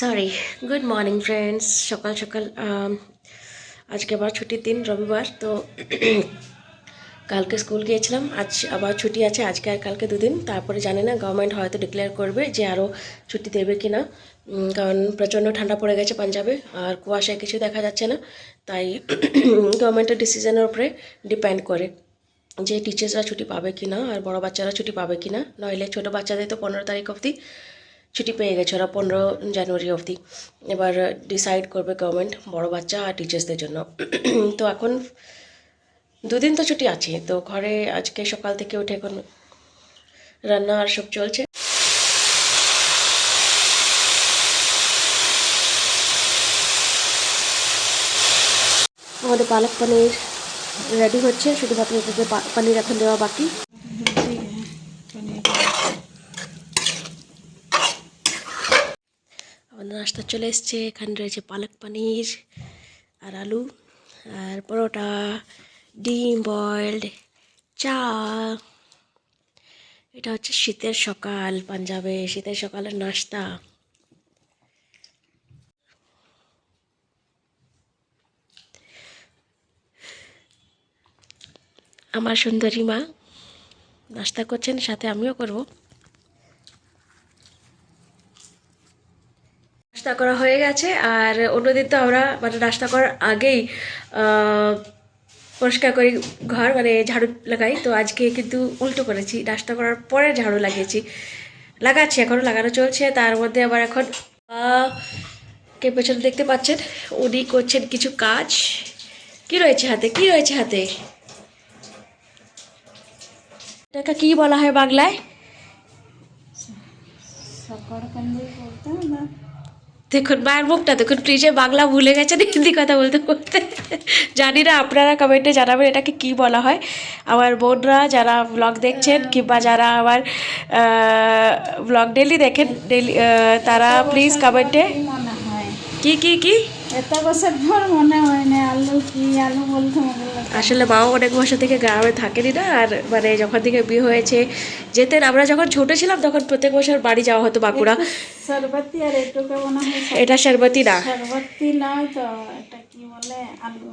Sorry, good morning friends. সকাল সকাল আজকে আবার ছুটির দিন, রবিবার। তো কালকে স্কুল গিয়েছিলাম, আজ আবার ছুটি আছে, আজকে আর কালকে দুদিন। তারপরে জানি না গভর্নমেন্ট হয়তো ডিক্লেয়ার করবে যে আরও ছুটি দেবে কি না, কারণ প্রচণ্ড ঠান্ডা পড়ে গেছে পাঞ্জাবে, আর কুয়াশায় কিছু দেখা যাচ্ছে না। তাই গভর্নমেন্টের ডিসিশনের উপরে ডিপেন্ড করে যে টিচার্সরা ছুটি পাবে কি না, আর বড় বাচ্চারা ছুটি পাবে কি না। নইলে ছোটো বাচ্চাদের তো 15 তারিখ অবধি ছুটি পেয়ে গেছে, ওরা 15 জানুয়ারি অবধি। এবার ডিসাইড করবে গভর্নমেন্ট বড় বাচ্চা আর টিচার্সদের জন্য। তো এখন দুদিন তো ছুটি আছে, তো ঘরে আজকে সকাল থেকে উঠে এখন রান্না আর সব চলছে। আমাদের পালক পনির রেডি হচ্ছে, শুধুমাত্র এটাতে পনির এখন দেওয়া বাকি। আমাদের নাস্তা চলে এসছে, এখানে রয়েছে পালক পনির আর আলু আর পরোটা, ডিম বয়েলড, চা। এটা হচ্ছে শীতের সকাল, পাঞ্জাবে শীতের সকালের নাস্তা। আমার সুন্দরী মা নাস্তা করছেন, সাথে আমিও করব। নাস্তা করা হয়ে গেছে, আর অন্যদিন তো আমরা মানে নাস্তা করার আগেই পরিষ্কার করি ঘর, মানে ঝাড়ু লাগাই। তো আজকে কিন্তু উল্টো করেছি, নাস্তা করার পরে ঝাড়ু লাগাচ্ছি, এখনও লাগানো চলছে। তার মধ্যে আবার এখন কে পেছনে দেখতে পাচ্ছেন, উনি করছেন কিছু কাজ। কি রয়েছে হাতে, কি রয়েছে হাতে? এটাকে কি বলা হয় বাংলায়? দেখুন মায়ের মুখটা দেখুন, প্লিজে বাংলা ভুলে গেছেন হিন্দি কথা বলতে বলতে। জানি না, আপনারা কমেন্টে জানাবেন এটাকে কি বলা হয়। আমার বোনরা যারা ব্লগ দেখছেন, কিংবা যারা আমার ব্লগ ডেলি দেখেন, ডেলি তারা প্লিজ কমেন্টে কি কি কি এত বছর পর মনে হয় না আলু কি আলু বলতে আসলে মাও অনেক বছর থেকে গ্রামে থাকেনি না, আর মানে যখন থেকে বিয়ে হয়েছে যেতেন। আমরা যখন ছোট ছিলাম তখন প্রত্যেক বছর বাড়ি যাওয়া হতো বাঁকুড়া। সরবতি আর এটুকু মনে হয় এটা শরবতি না, সরবতি নয় তো, এটা কি বলে আলু।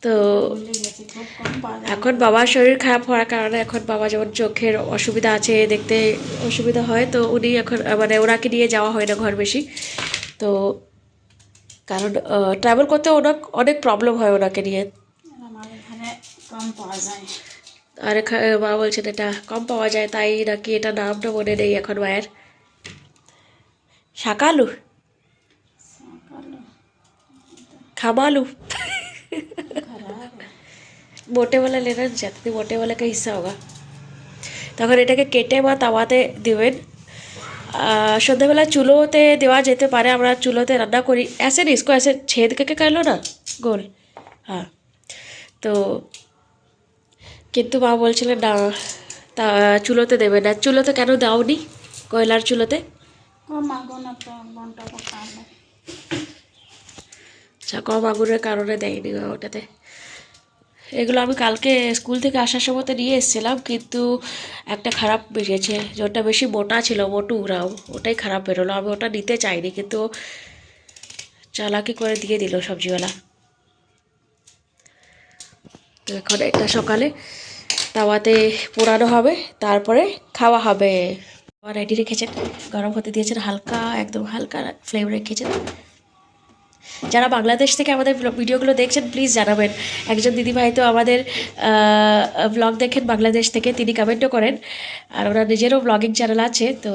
তো ভুলে গেছি, খুব কম পাওয়া যায়। এখন বাবার শরীর খারাপ হওয়ার কারণে, এখন বাবা যেমন চোখের অসুবিধা আছে, দেখতে অসুবিধা হয়, তো উনি এখন মানে ওনাকে নিয়ে যাওয়া হয় না ঘর বেশি। তো কারণ ট্রাভেল করতে অনেক প্রবলেম হয় ওনাকে নিয়ে। আমার এখানে কম পাওয়া যায়। আর মা বলছেন এটা কম পাওয়া যায়, তাই নাকি এটা নামটা মনে নেই এখন মায়ের। শাকালু, खामालू मोटे वाला लेना चाहते, मोटे वाले का हिस्सा होगा। তখন এটাকে কেটে বা তাওয়াতে দেবেন। সন্ধ্যাবেলা চুলোতে দেওয়া যেতে পারে, আমরা চুলোতে রান্না করি। ऐसे नहीं, इसको ऐसे छेद करके कर लो ना গোল। হ্যাঁ, তো কিন্তু মা বলছিলেন না, তা চুলোতে দেবে না। চুলোতে কেন দাওনি, কয়লার চুলোতে? কম আগুন তো বনটা পকালে। আচ্ছা, কম আগুনের কারণে দেয়নি ওটাতে। এগুলো আমি কালকে স্কুল থেকে আসার সময় তো নিয়ে এসেছিলাম, কিন্তু একটা খারাপ বেরিয়েছে, যেটা বেশি মোটা ছিল, মোটু রাও, ওটাই খারাপ বেরোলো। আমি ওটা নিতে চাইনি, কিন্তু চালাকি করে দিয়ে দিল সবজিওয়ালা। তো এখন এটা সকালে তাওয়াতে পোড়ানো হবে, তারপরে খাওয়া হবে। রেডি রেখেছেন, গরম হতে দিয়েছেন, হালকা একদম হালকা ফ্লেম রেখেছেন। যারা বাংলাদেশ থেকে আমাদের ভিডিওগুলো দেখছেন প্লিজ জানাবেন। একজন দিদিভাই তো আমাদের ব্লগ দেখেন বাংলাদেশ থেকে, তিনি কমেন্টও করেন, আর ওনার নিজেরও ব্লগিং চ্যানেল আছে। তো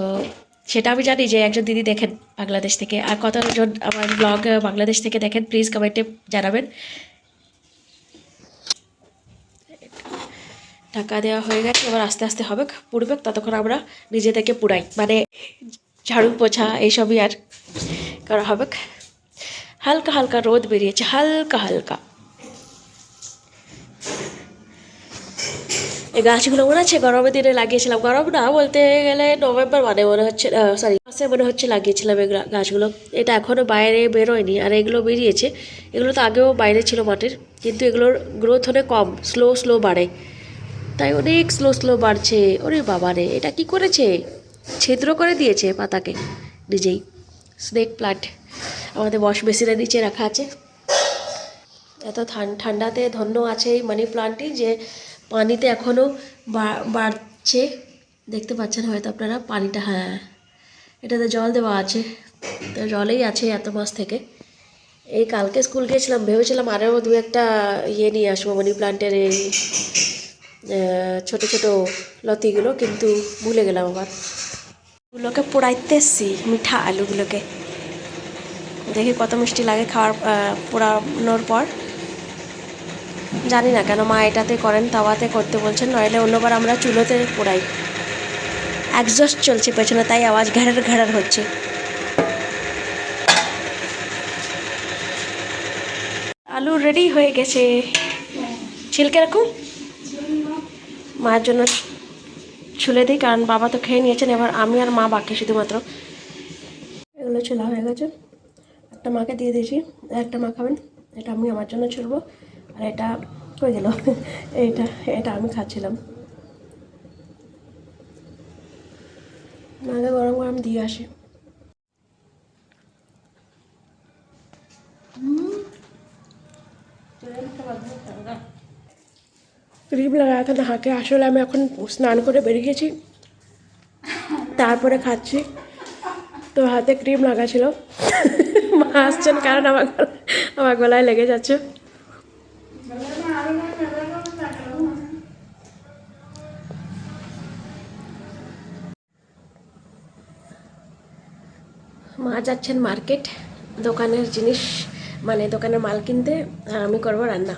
সেটা আমি জানি যে একজন দিদি দেখেন বাংলাদেশ থেকে। আর কতজন আমার ব্লগ বাংলাদেশ থেকে দেখেন প্লিজ কমেন্টে জানাবেন। ঢাকা দেওয়া হয়ে গেছে, এবার আস্তে আস্তে হবে পুড়বে, ততক্ষণ আমরা নিজেদেরকে পুড়াই, মানে ঝাড়ু পোছা এইসবই আর করা হবে। হালকা হালকা রোদ বেরিয়েছে, হালকা হালকা। এই গাছগুলো মনে হচ্ছে গরমের দিনে লাগিয়েছিলাম, গরম না বলতে গেলে নভেম্বর মানে মনে হচ্ছে, সরি মাসে মনে হচ্ছে লাগিয়েছিলাম এই গাছগুলো। এটা এখনও বাইরে বেরোয়নি, আর এগুলো বেরিয়েছে। এগুলো তো আগেও বাইরে ছিল মাটির, কিন্তু এগুলোর গ্রোথ অনেক কম, স্লো বাড়ে, তাই অনেক স্লো বাড়ছে। ওরে বাবা রে, এটা কি করেছে? ছিদ্র করে দিয়েছে পাতাকে নিজেই। স্নেক প্লান্ট আমাদের ওয়াশ বেসিনের নিচে রাখা আছে। এত ঠান্ডাতে ধন্য আছে এই মানি প্লান্টটি যে পানিতে এখনও বাড়ছে। দেখতে পাচ্ছেন হয়তো আপনারা পানিটা, হ্যাঁ এটাতে জল দেওয়া আছে, তো জলেই আছে এত মাস থেকে। এই কালকে স্কুল গিয়েছিলাম, ভেবেছিলাম আরও দু একটা ইয়ে নিয়ে আসবো মানি প্লান্টের এই ছোটো ছোটো লতিগুলো, কিন্তু ভুলে গেলাম আবার। ওগুলোকে পোড়াইতে এসছি, মিঠা আলুগুলোকে দেখি কত মিষ্টি লাগে খাওয়ার পোড়ানোর পর। জানি না কেন মা এটাতে করেন, তাওয়াতে করতে বলছেন, নইলে অন্যবার আমরা চুলোতে পোড়াই। একজস্ট চলছে পেছনে, তাই আওয়াজ ঘ্যাড়ার ঘ্যাড়ার হচ্ছে। আলু রেডি হয়ে গেছে, ছিলকে রাখুন। মায়ের জন্য ছুলে দিই, কারণ বাবা তো খেয়ে নিয়েছেন, এবার আমি আর মা বাকি শুধুমাত্র। এগুলো ছোলা হয়ে গেছে, একটা মাকে দিয়ে দিয়েছি, একটা মা খাবেন। এটা আমি আমার জন্য ছুলবো, আর এটা কই গেল এইটা এটা আমি খাচ্ছিলাম। মাকে গরম গরম দিয়ে আসি। ক্রিম লাগাया था नहा के। আসলে আমি এখন স্নান করে বেরিয়ে গেছি, তারপরে খাচ্ছি, তো হাতে ক্রিম লাগা ছিল। মা আসছেন কারণ আমার গলায় লেগে যাচ্ছে। মা যাচ্ছেন মার্কেট, দোকানের জিনিস মানে দোকানের মাল কিনতে, আর আমি করবো রান্না।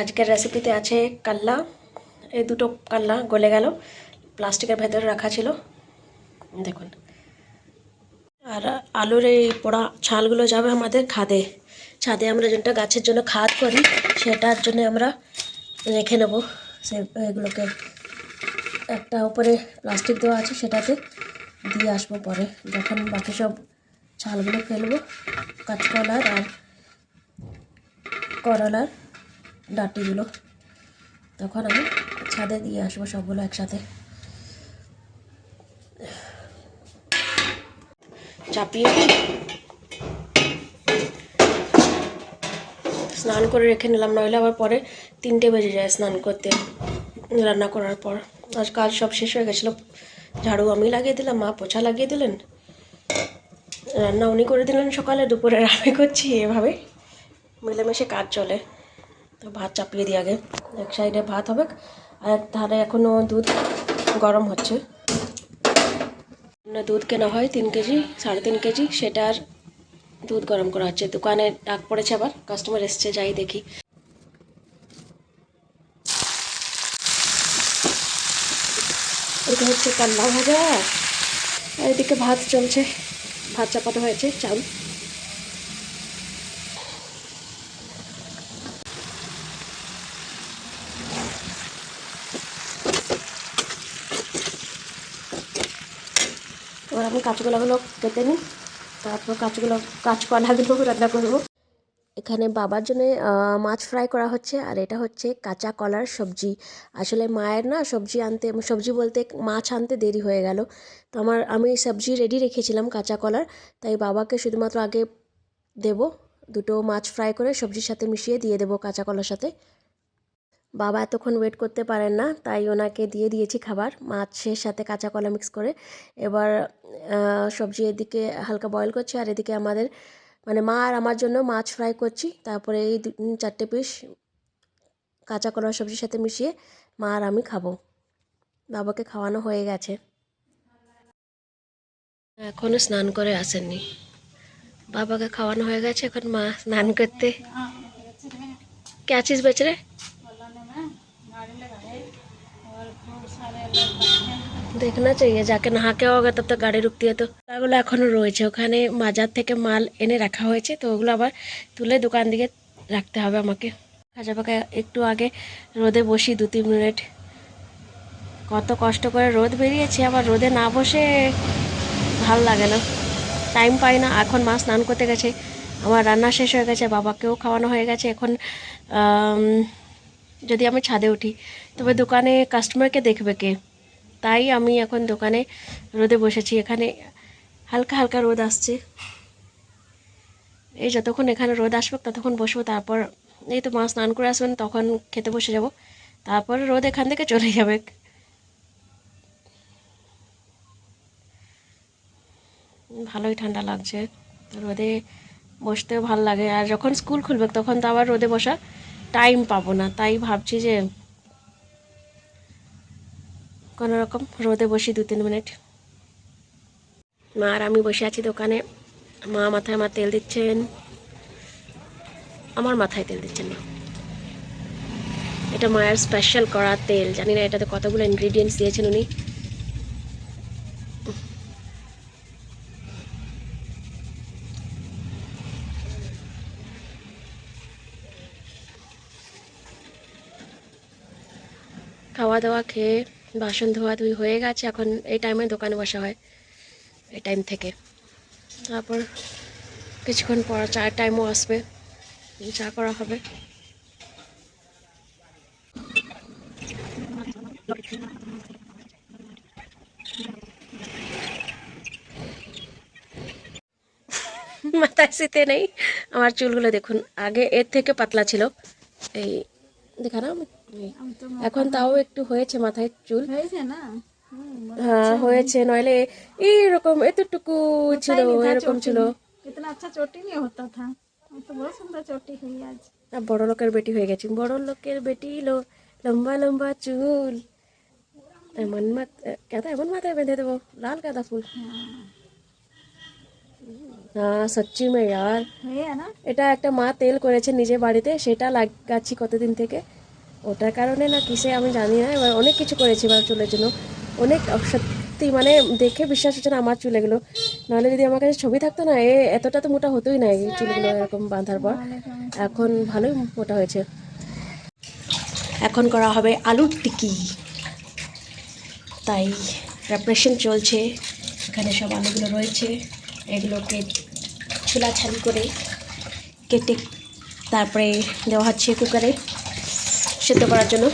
আজকের রেসিপিতে আছে কাল্লা। এই দুটো কাল্লা গলে গেল, প্লাস্টিকের ভেতরে রাখা ছিল দেখুন। আর আলুর এই পোড়া ছালগুলো যাবে আমাদের খাদে। ছাদে আমরা যেটা গাছের জন্য খাদ করি, সেটার জন্য আমরা রেখে নেব। সে এগুলোকে একটা উপরে প্লাস্টিক দেওয়া আছে, সেটাতে দিয়ে আসবো পরে, যখন বাকি সব ছালগুলো ফেলবো, কাঁচকলার আর করলার ডাঁটিগুলো, তখন আমি ছাদে দিয়ে আসবো সবগুলো একসাথে। চাপিয়ে স্নান করে রেখে নিলাম, নইলে আবার পরে 3টে বেজে যায় স্নান করতে রান্না করার পর। আজ কাজ সব শেষ হয়ে গেছিলো, ঝাড়ু আমি লাগিয়ে দিলাম, মা পোছা লাগিয়ে দিলেন, রান্না উনি করে দিলেন সকালে, দুপুরে আমি করছি, এভাবে মিলেমিশে কাজ চলে। তো ভাত চাপিয়ে দিই আগে, এক সাইডে ভাত হবে, আর এক ধারে এখনও দুধ গরম হচ্ছে। দুধ কেনা হয় 3 কেজি 3.5 কেজি, সেটার দুধ গরম করা হচ্ছে। দোকানে ডাক পড়েছে, আবার কাস্টমার এসছে, যাই দেখি। এটা হচ্ছে কাল্লা ভাজা, আর এদিকে ভাত চলছে, ভাত চাপানো হয়েছে চাল। এবার আমি কাঁচকলাগুলো কেটে নিই, তারপর কাঁচকলাগুলো রান্না করবো। এখানে বাবার জন্য মাছ ফ্রাই করা হচ্ছে, আর এটা হচ্ছে কাঁচা কলার সবজি। আসলে মায়ের না সবজি আনতে, সবজি বলতে মাছ আনতে দেরি হয়ে গেল, তো আমি সবজি রেডি রেখেছিলাম কাঁচা কলার, তাই বাবাকে শুধুমাত্র আগে দেব, দুটো মাছ ফ্রাই করে সবজির সাথে মিশিয়ে দিয়ে দেবো কাঁচা কলার সাথে। বাবা এতক্ষণ ওয়েট করতে পারেন না, তাই ওনাকে দিয়ে দিয়েছি খাবার মাছের সাথে কাঁচা কলা মিক্স করে। এবার সবজি এদিকে হালকা বয়েল করছি, আর এদিকে আমাদের মানে মা আর আমার জন্য মাছ ফ্রাই করছি। তারপরে এই 4টে পিস কাঁচা কলার সবজির সাথে মিশিয়ে মা আর আমি খাবো। বাবাকে খাওয়ানো হয়ে গেছে, এখনও স্নান করে আসেননি। বাবাকে খাওয়ানো হয়ে গেছে, এখন মা স্নান করতে। क्या चीज़ बेच रहे? देखना चाहिए, जाके नहा के होगा तब तक गाड़ी रुकती है। तो ওগুলো এখনও রয়েছে, ওখানে বাজার থেকে মাল এনে রাখা হয়েছে, তো ওগুলো আবার তুলে দোকান দিকে রাখতে হবে আমাকে। ভাজা পাকা একটু আগে রোদে বসি 2-3 মিনিট, কত কষ্ট করে রোদ বেরিয়েছে, আবার রোদে না বসে ভাল লাগে না, টাইম পাই না। এখন মা স্নান করতে গেছে, আমার রান্না শেষ হয়ে গেছে, বাবাকেও খাওয়ানো হয়ে গেছে। এখন যদি আমি ছাদে উঠি, তবে দোকানে কাস্টমারকে দেখবে কে, তাই আমি এখন দোকানে রোদে বসেছি। এখানে হালকা হালকা রোদ আসছে, এই যতক্ষণ এখানে রোদ আসবে ততক্ষণ বসবো, তারপর এই তো মা স্নান করে আসবেন তখন খেতে বসে যাব, তারপর রোদ এখান থেকে চলে যাবে। ভালোই ঠান্ডা লাগছে, রোদে বসতেও ভালো লাগে। আর যখন স্কুল খুলবে তখন তো আবার রোদে বসা টাইম পাবো না, তাই ভাবছি যে কোনো রকম রোদে বসি 2-3 মিনিট। মা আর আমি বসে আছি দোকানে। মা মাথায় আমার তেল দিচ্ছেন, আমার মাথায় তেল দিচ্ছেন না। এটা মায়ের স্পেশাল করা তেল, জানি না এটাতে কতগুলো ইনগ্রিডিয়েন্টস দিয়েছেন উনি। খাওয়া দাওয়া খেয়ে বাসন ধোয়া ধুই হয়ে গেছে, এখন এই টাইমে দোকানে বসা হয়, এই টাইম থেকে। তারপর কিছুক্ষণ পর চায়ের টাইমও আসবে, চা করা হবে। মাথায় শীতে নেই, আমার চুলগুলো দেখুন, আগে এর থেকে পাতলা ছিল, এই দেখা না এই। এখন তাও একটু হয়েছে মাথায় চুল, হয়েছে না? হ্যাঁ হয়েছে, নইলে এইরকম এতটুকু ছিল, এরকম ছিল। कितना अच्छा चोटी नहीं होता था, अब तो बहुत सुंदर चोटी हुई आज। বড় লোকের বেটি হয়ে গেছি, বড় লোকের বেটি লম্বা লম্বা চুল, এমন কেদা এমন মাথায় বেঁধে দেবো লাল গাঁদা ফুল। হ্যাঁ সচ্চি মে यार, है ना? এটা একটা মা তেল করেছে নিজে বাড়িতে, সেটা লাগাচ্ছি কতদিন থেকে। ওটার কারণে না কিসে আমি জানি না, এবার অনেক কিছু করেছি এবার চুলের জন্য, অনেক সত্যি মানে দেখে বিশ্বাস হচ্ছে না আমার চুল এগুলো। নাহলে যদি আমার কাছে ছবি থাকতো না, এতটা তো মোটা হতোই না এই চুলগুলো এরকম বাঁধার পর। এখন ভালোই মোটা হয়েছে। এখন করা হবে আলুর টিকি, তাই প্রিপারেশন চলছে। এখানে সব আলুগুলো রয়েছে, এগুলোকে ছোলাছালি করে কেটে তারপরে দেওয়া হচ্ছে কুকারে সেদ্ধ করার জন্য।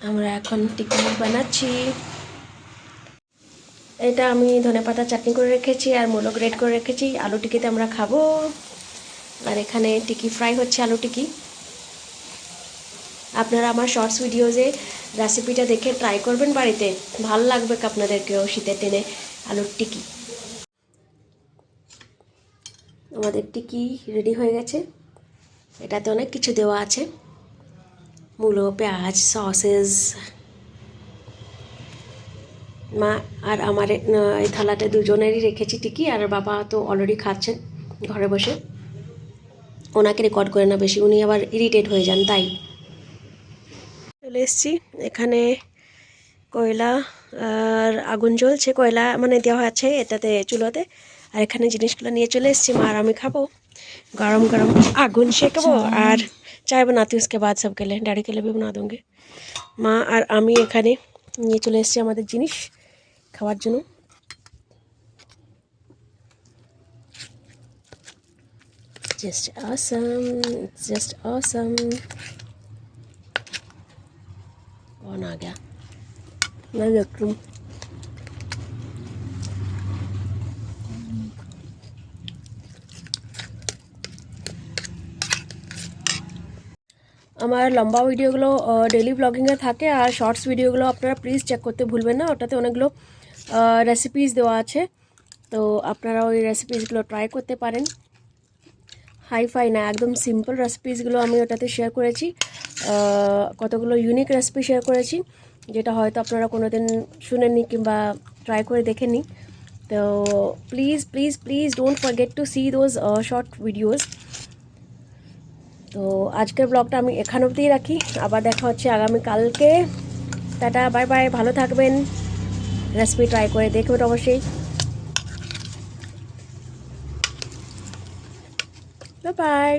আমরা এখন টিকি বানাচ্ছি। এটা আমি ধনেপাতা চাটনি করে রেখেছি আর মূলো গ্রেট করে রেখেছি, আলু টিকিতে আমরা খাবো। আর এখানে টিকি ফ্রাই হচ্ছে, আলু টিকি। আপনারা আমার শর্টস ভিডিওজে রেসিপিটা দেখে ট্রাই করবেন বাড়িতে, ভালো লাগবে আপনাদেরকেও শীতের দিনে আলুর টিকি। আমাদের টিকি রেডি হয়ে গেছে, এটাতে অনেক কিছু দেওয়া আছে, মূলো, পেঁয়াজ, সসেস। মা আর আমার এই থালাতে দুজনেরই রেখেছি টিকি, আর বাবা তো অলরেডি খাচ্ছেন ঘরে বসে, ওনাকে রেকর্ড করে না বেশি, উনি আবার ইরিটেট হয়ে যান, তাই চলে এসেছি। এখানে কয়লা আর আগুন জ্বলছে, কয়লা মানে দেওয়া আছে এটাতে চুলোতে, আর এখানে জিনিসগুলো নিয়ে চলে এসেছি। মা আর আমি খাবো, गरम गरम आगुन सेकबो और चाय बनाती हूँ, उसके बाद सबके लिए, डैडी के लिए भी बना दूँगी। মা আর আমি এখানে নিয়ে চলে এসেছি আমাদের জিনিস খাওয়ার জন্য। Just awesome, it's just awesome। कौन आ गया? मैं देख रही हूँ। আমার লম্বা ভিডিওগুলো ডেইলি ব্লগিংয়ে থাকে, আর শর্টস ভিডিওগুলো আপনারা প্লিজ চেক করতে ভুলবেন না, ওটাতে অনেকগুলো রেসিপিস দেওয়া আছে, তো আপনারা ওই রেসিপিসগুলো ট্রাই করতে পারেন। হাইফাই না, একদম সিম্পল রেসিপিসগুলো আমি ওটাতে শেয়ার করেছি, কতগুলো ইউনিক রেসিপি শেয়ার করেছি যেটা হয়তো আপনারা কোনোদিন শুনেননি কিংবা ট্রাই করে দেখেননি। তো please please please don't forget to see those short videos. তো আজকের ব্লগটা আমি এখান অবধিই রাখি, আবার দেখা হচ্ছে আগামীকালকে। টাটা, বাই বাই, ভালো থাকবেন, রেসিপি ট্রাই করে দেখবেন অবশ্যই। Bye bye.